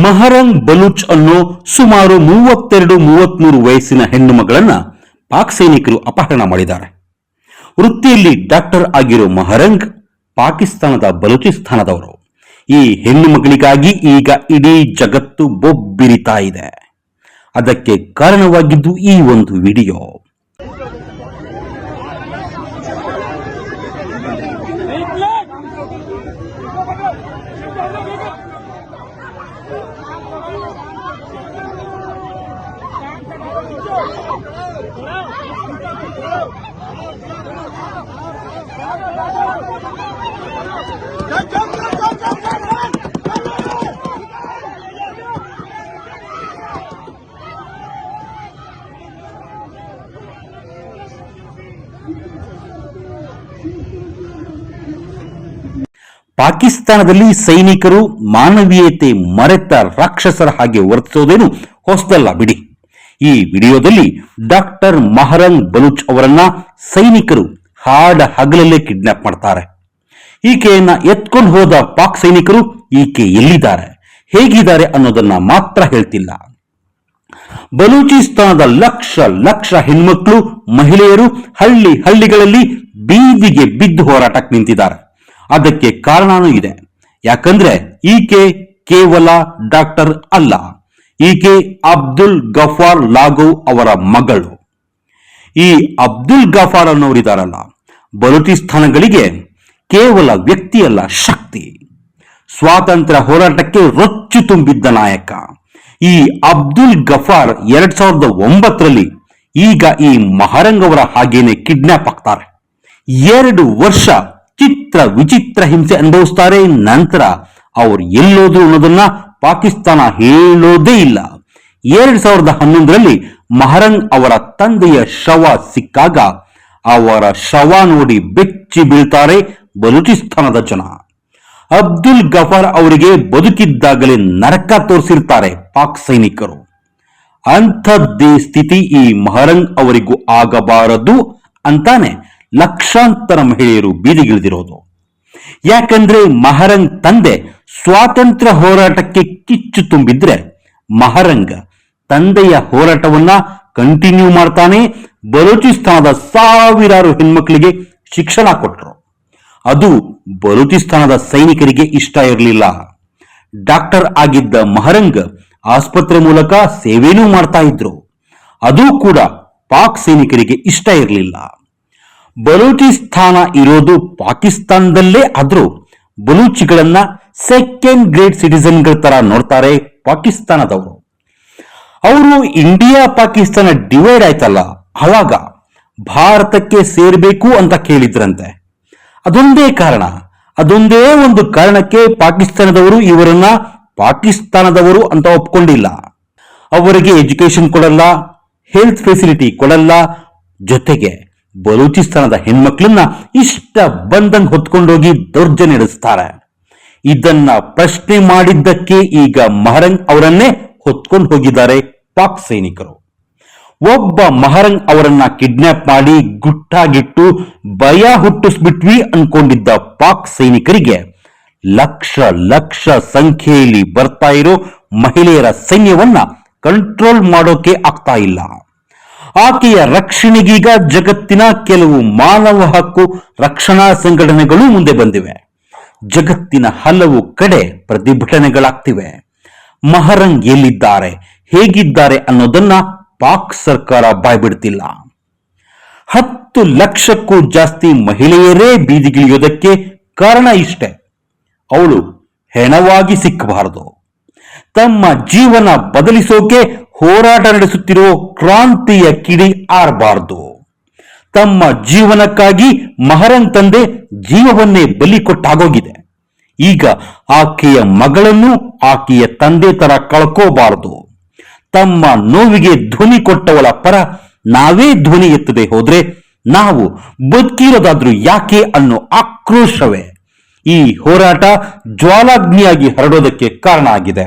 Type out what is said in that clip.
ಮಹರಂಗ್ ಬಲೂಚ್ ಅನ್ನೋ ಸುಮಾರು 32-33 ವಯಸ್ಸಿನ ಹೆಣ್ಣು ಮಗಳನ್ನ ಪಾಕ್ ಸೈನಿಕರು ಅಪಹರಣ ಮಾಡಿದ್ದಾರೆ. ವೃತ್ತಿಯಲ್ಲಿ ಡಾಕ್ಟರ್ ಆಗಿರೋ ಮಹರಂಗ್ ಪಾಕಿಸ್ತಾನದ ಬಲೂಚಿಸ್ತಾನದವರು. ಈ ಹೆಣ್ಣು ಮಗಳಿಗಾಗಿ ಈಗ ಇಡೀ ಜಗತ್ತು ಬೊಬ್ಬಿರಿತಾ ಇದೆ. ಅದಕ್ಕೆ ಕಾರಣವಾಗಿದ್ದು ಈ ಒಂದು ವಿಡಿಯೋ. ಪಾಕಿಸ್ತಾನದಲ್ಲಿ ಸೈನಿಕರು ಮಾನವೀಯತೆ ಮರೆತ ರಾಕ್ಷಸರ ಹಾಗೆ ವರ್ತಿಸೋದೇನು ಹೊಸದಲ್ಲ ಬಿಡಿ. ಈ ವಿಡಿಯೋದಲ್ಲಿ ಡಾಕ್ಟರ್ ಮಹರಂಗ್ ಬಲೂಚ್ ಅವರನ್ನ ಸೈನಿಕರು ಹಾಡ ಹಗಲಲ್ಲೇ ಕಿಡ್ನಾಪ್ ಮಾಡ್ತಾರೆ. ಈಕೆಯನ್ನ ಎತ್ಕೊಂಡು ಹೋದ ಪಾಕ್ ಸೈನಿಕರು ಈಕೆ ಎಲ್ಲಿದ್ದಾರೆ, ಹೇಗಿದ್ದಾರೆ ಅನ್ನೋದನ್ನ ಮಾತ್ರ ಹೇಳ್ತಿಲ್ಲ. ಬಲೂಚಿಸ್ತಾನದ ಲಕ್ಷ ಲಕ್ಷ ಹೆಣ್ಮಕ್ಳು ಮಹಿಳೆಯರು ಹಳ್ಳಿಗಳಲ್ಲಿ ಬೀದಿಗೆ ಬಿದ್ದು ಹೋರಾಟಕ್ಕೆ ನಿಂತಿದ್ದಾರೆ. ಅದಕ್ಕೆ ಕಾರಣನೂ ಇದೆ. ಯಾಕಂದ್ರೆ ಈಕೆ ಕೇವಲ ಡಾಕ್ಟರ್ ಅಲ್ಲ, ಈಕೆ ಅಬ್ದುಲ್ ಗಫಾರ್ ಲಾಗೋವ್ ಅವರ ಮಗಳು. ಈ ಅಬ್ದುಲ್ ಗಫಾರ್ ಅನ್ನೋರಿದಾರಲ್ಲ, ಬಲೂಚಿಸ್ತಾನಗಳಿಗೆ ಕೇವಲ ವ್ಯಕ್ತಿಯಲ್ಲ, ಶಕ್ತಿ. ಸ್ವಾತಂತ್ರ್ಯ ಹೋರಾಟಕ್ಕೆ ರೊಚ್ಚು ತುಂಬಿದ್ದ ನಾಯಕ. ಈ ಅಬ್ದುಲ್ ಗಫಾರ್ 2009ರಲ್ಲಿ ಈಗ ಈ ಮಹರಂಗ್ ಅವರ ಹಾಗೇನೆ ಕಿಡ್ನಾಪ್ ಆಗ್ತಾರೆ. 2 ವರ್ಷ ಚಿತ್ರ ವಿಚಿತ್ರ ಹಿಂಸೆ ಅನುಭವಿಸ್ತಾರೆ. ನಂತರ ಅವ್ರು ಎಲ್ಲೋದ್ರು ಅನ್ನೋದನ್ನ ಪಾಕಿಸ್ತಾನ ಹೇಳೋದೇ ಇಲ್ಲ. 2011ರಲ್ಲಿ ಮಹರಂಗ್ ಅವರ ತಂದೆಯ ಶವ ಸಿಕ್ಕಾಗ ಅವರ ಶವ ನೋಡಿ ಬೆಚ್ಚಿ ಬೀಳ್ತಾರೆ ಬಲೂಚಿಸ್ತಾನದ ಜನ. ಅಬ್ದುಲ್ ಗಫಾರ್ ಅವರಿಗೆ ಬದುಕಿದ್ದಾಗಲೇ ನರಕ ತೋರಿಸಿರ್ತಾರೆ ಪಾಕ್ ಸೈನಿಕರು. ಅಂಥದ್ದೇ ಸ್ಥಿತಿ ಈ ಮಹರಂಗ್ ಅವರಿಗೂ ಆಗಬಾರದು ಅಂತಾನೆ ಲಕ್ಷಾಂತರ ಮಹಿಳೆಯರು ಬೀದಿಗಿಳಿದಿರೋದು. ಯಾಕಂದ್ರೆ ಮಹರಂಗ್ ತಂದೆ ಸ್ವಾತಂತ್ರ್ಯ ಹೋರಾಟಕ್ಕೆ ಕಿಚ್ಚು ತುಂಬಿದ್ರೆ ಮಹರಂಗ್ ತಂದೆಯ ಹೋರಾಟವನ್ನ ಕಂಟಿನ್ಯೂ ಮಾಡ್ತಾನೆ. ಬಲೂಚಿಸ್ತಾನದ ಸಾವಿರಾರು ಹೆಣ್ಮಕ್ಳಿಗೆ ಶಿಕ್ಷಣ ಕೊಟ್ಟರು. ಅದು ಬಲೂಚಿಸ್ತಾನದ ಸೈನಿಕರಿಗೆ ಇಷ್ಟ ಇರಲಿಲ್ಲ. ಡಾಕ್ಟರ್ ಆಗಿದ್ದ ಮಹರಂಗ್ ಆಸ್ಪತ್ರೆ ಮೂಲಕ ಸೇವೆನೂ ಮಾಡ್ತಾ ಇದ್ರು. ಅದು ಕೂಡ ಪಾಕ್ ಸೈನಿಕರಿಗೆ ಇಷ್ಟ ಇರಲಿಲ್ಲ. ಬಲೂಚಿಸ್ತಾನ ಇರೋದು ಪಾಕಿಸ್ತಾನದಲ್ಲೇ ಆದ್ರೂ ಬಲೂಚಿಗಳನ್ನ ಸೆಕೆಂಡ್ ಗ್ರೇಡ್ ಸಿಟಿಸನ್ಗಳ ತರ ನೋಡ್ತಾರೆ ಪಾಕಿಸ್ತಾನದವರು. ಅವರು ಇಂಡಿಯಾ ಪಾಕಿಸ್ತಾನ ಡಿವೈಡ್ ಆಯ್ತಲ್ಲ, ಆವಾಗ ಭಾರತಕ್ಕೆ ಸೇರ್ಬೇಕು ಅಂತ ಕೇಳಿದ್ರಂತೆ. ಅದೊಂದೇ ಕಾರಣ, ಅದೊಂದೇ ಒಂದು ಕಾರಣಕ್ಕೆ ಪಾಕಿಸ್ತಾನದವರು ಇವರನ್ನ ಪಾಕಿಸ್ತಾನದವರು ಅಂತ ಒಪ್ಕೊಂಡಿಲ್ಲ. ಅವರಿಗೆ ಎಜುಕೇಶನ್ ಕೊಡಲ್ಲ, ಹೆಲ್ತ್ ಫೆಸಿಲಿಟಿ ಕೊಡಲ್ಲ, ಜೊತೆಗೆ ಬಲೂಚಿಸ್ತಾನದ ಹೆಣ್ಮಕ್ಳನ್ನ ಇಷ್ಟ ಬಂದಂಗ್ ಹೊತ್ಕೊಂಡೋಗಿ ದೌರ್ಜನ್ಯ ನಡೆಸ್ತಾರೆ. ಇದನ್ನ ಪ್ರಶ್ನೆ ಮಾಡಿದ್ದಕ್ಕೆ ಈಗ ಮಹರಂಗ್ ಅವರನ್ನೇ ಹೊತ್ಕೊಂಡು ಹೋಗಿದ್ದಾರೆ ಪಾಕ್ ಸೈನಿಕರು. ಒಬ್ಬ ಮಹರಂಗ್ ಅವರನ್ನ ಕಿಡ್ನಾಪ್ ಮಾಡಿ ಗುಟ್ಟಾಗಿಟ್ಟು ಭಯ ಹುಟ್ಟಿಸ್ಬಿಟ್ವಿ ಅನ್ಕೊಂಡಿದ್ದ ಪಾಕ್ ಸೈನಿಕರಿಗೆ ಲಕ್ಷ ಲಕ್ಷ ಸಂಖ್ಯೆಯಲ್ಲಿ ಬರ್ತಾ ಇರೋ ಮಹಿಳೆಯರ ಸೈನ್ಯವನ್ನ ಕಂಟ್ರೋಲ್ ಮಾಡೋಕೆ ಆಗ್ತಾ ಇಲ್ಲ. ಆಕೆಯ ರಕ್ಷಣೆಗೀಗ ಜಗತ್ತಿನ ಕೆಲವು ಮಾನವ ಹಕ್ಕು ರಕ್ಷಣಾ ಸಂಘಟನೆಗಳು ಮುಂದೆ ಬಂದಿವೆ. ಜಗತ್ತಿನ ಹಲವು ಕಡೆ ಪ್ರತಿಭಟನೆಗಳಾಗ್ತಿವೆ. ಮಹರಂಗ್ ಎಲ್ಲಿದ್ದಾರೆ, ಹೇಗಿದ್ದಾರೆ ಅನ್ನೋದನ್ನ ಪಾಕ್ ಸರ್ಕಾರ ಬಾಯ್ಬಿಡ್ತಿಲ್ಲ. 10 ಲಕ್ಷಕ್ಕೂ ಜಾಸ್ತಿ ಮಹಿಳೆಯರೇ ಬೀದಿಗಿಳಿಯೋದಕ್ಕೆ ಕಾರಣ ಇಷ್ಟೇ. ಅವಳು ಹೆಣವಾಗಿ ಸಿಕ್ಕಬಾರದು. ತಮ್ಮ ಜೀವನ ಬದಲಿಸೋಕೆ ಹೋರಾಟ ನಡೆಸುತ್ತಿರುವ ಕ್ರಾಂತಿಯ ಕಿಡಿ ಆರಬಾರದು. ತಮ್ಮ ಜೀವನಕ್ಕಾಗಿ ಮಹರಂಗ್ ತಂದೆ ಜೀವವನ್ನೇ ಬಲಿ ಕೊಟ್ಟಾಗೋಗಿದೆ. ಈಗ ಆಕೆಯ ಮಗಳನ್ನು ಆಕೆಯ ತಂದೆ ತರ ಕಳ್ಕೋಬಾರದು. ತಮ್ಮ ನೋವಿಗೆ ಧ್ವನಿ ಕೊಟ್ಟವಳ ಪರ ನಾವೇ ಧ್ವನಿ ಎತ್ತದೆ ಹೋದ್ರೆ ನಾವು ಬದುಕಿರೋದಾದ್ರೂ ಯಾಕೆ ಅನ್ನೋ ಆಕ್ರೋಶವೇ ಈ ಹೋರಾಟ ಜ್ವಾಲಾಗ್ನಿಯಾಗಿ ಹರಡೋದಕ್ಕೆ ಕಾರಣ ಆಗಿದೆ.